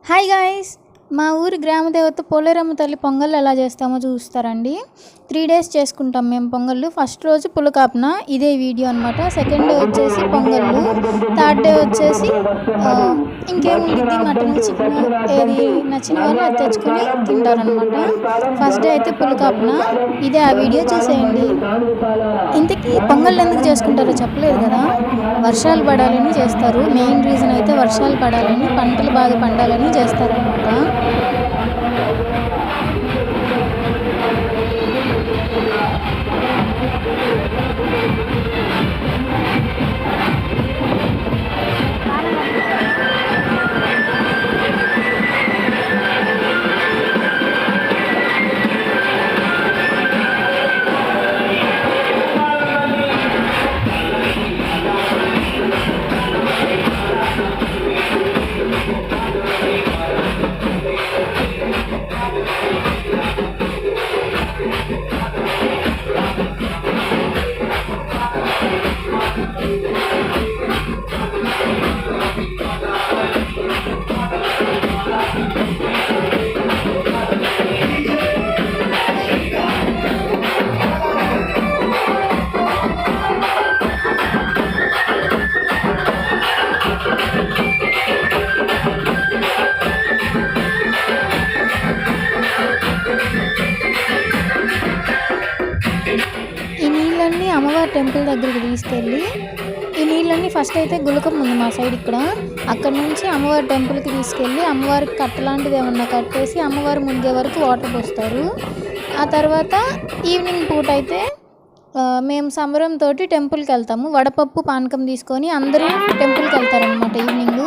Hi guys, మా ఊరి గ్రామదేవత పోలేరమ్మ తల్లి పొంగల్ ఎలా చేస్తామో చూస్తారండి. 3 days చేసుకుంటాం మేము పొంగళ్ళు. ఫస్ట్ రోజు పులకాపన, ఇదే వీడియో అనమాట. సెకండ్ డే వచ్చేసి పొంగళ్ళు, థర్డ్ డే వచ్చేసి ఇంకేముండిద్ది మటన్ చికెన్ ఏది నచ్చిన వాళ్ళు అది తెచ్చుకొని తింటారనమాట. ఫస్ట్ డే అయితే పులకాపన, ఇదే ఆ వీడియో చూసేయండి. ఇంతకీ పొంగళ్ళు ఎందుకు చేసుకుంటారో చెప్పలేదు కదా. వర్షాలు పడాలని చేస్తారు. మెయిన్ రీజన్ అయితే వర్షాలు పడాలని, పంటలు బాగా పండాలని చేస్తారనమాట. అమ్మవారి టెంపుల్ దగ్గరికి తీసుకెళ్ళి ఈ నీళ్ళన్నీ ఫస్ట్ అయితే గులకం ఉంది మా సైడ్ ఇక్కడ. అక్కడ నుంచి అమ్మవారి టెంపుల్కి తీసుకెళ్ళి అమ్మవారికి కట్టలాంటిది ఏమన్నా కట్టేసి అమ్మవారి మునిగే వరకు వాటర్ పోస్తారు. ఆ తర్వాత ఈవినింగ్ పూట అయితే మేము సంబరంతో టెంపుల్కి వెళ్తాము. వడపప్పు పానకం తీసుకొని అందరూ టెంపుల్కి వెళ్తారనమాట ఈవినింగ్.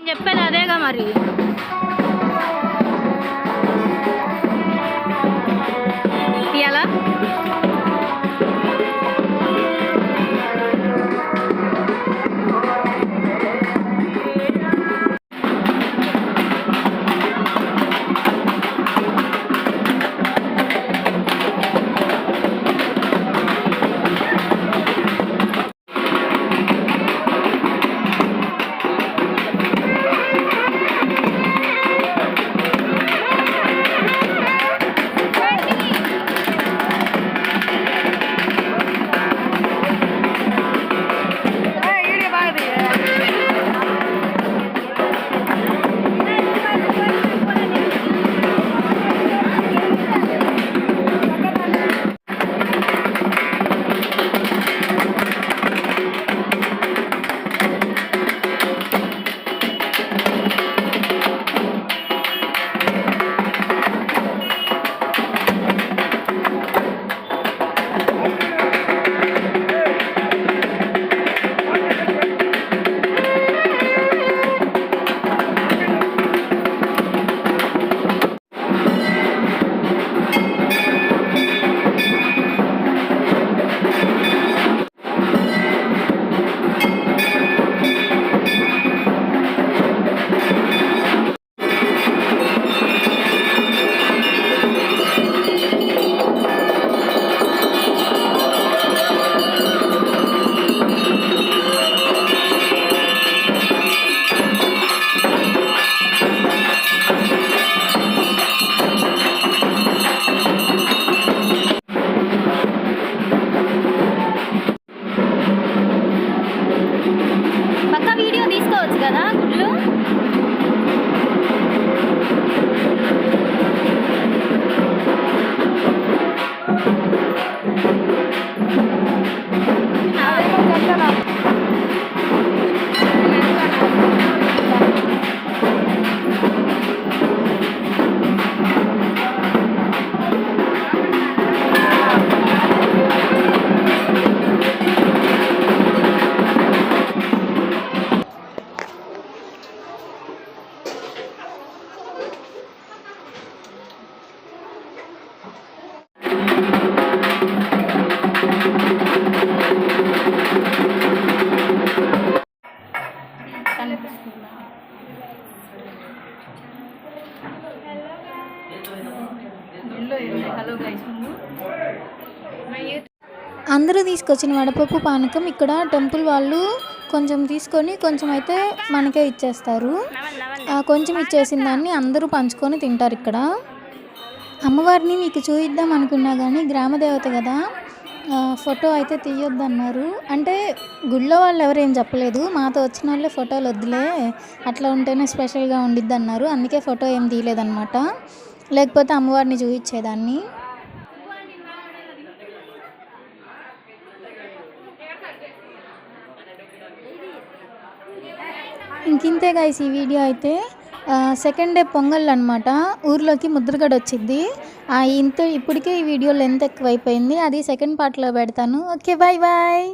చెప్పేది అదేగా మరి. ఎలా అందరూ తీసుకొచ్చిన వడపప్పు పానకం ఇక్కడ టెంపుల్ వాళ్ళు కొంచెం తీసుకొని కొంచెం అయితే మనకే ఇచ్చేస్తారు. కొంచెం ఇచ్చేసిన దాన్ని అందరూ పంచుకొని తింటారు ఇక్కడ. అమ్మవారిని మీకు చూయిద్దాం అనుకున్నా కానీ గ్రామదేవత కదా, ఫోటో అయితే తీయొద్దన్నారు. అంటే గుళ్ళో వాళ్ళు ఎవరేం చెప్పలేదు, మాతో వచ్చిన వాళ్ళే ఫోటోలు వద్దులే అట్లా ఉంటేనే స్పెషల్గా ఉండిద్ది అన్నారు. అందుకే ఫోటో ఏం తీయలేదన్నమాట, లేకపోతే అమ్మవారిని చూపించేదాన్ని. ఇంకింతే గైస్ ఈ వీడియో అయితే. సెకండ్ డే పొంగల్ అనమాట, ఊర్లోకి ముద్రగడ వచ్చింది. ఇప్పటికే ఈ వీడియో లెంత్ ఎక్కువైపోయింది, అది సెకండ్ పార్ట్లో పెడతాను. Okay, bye bye.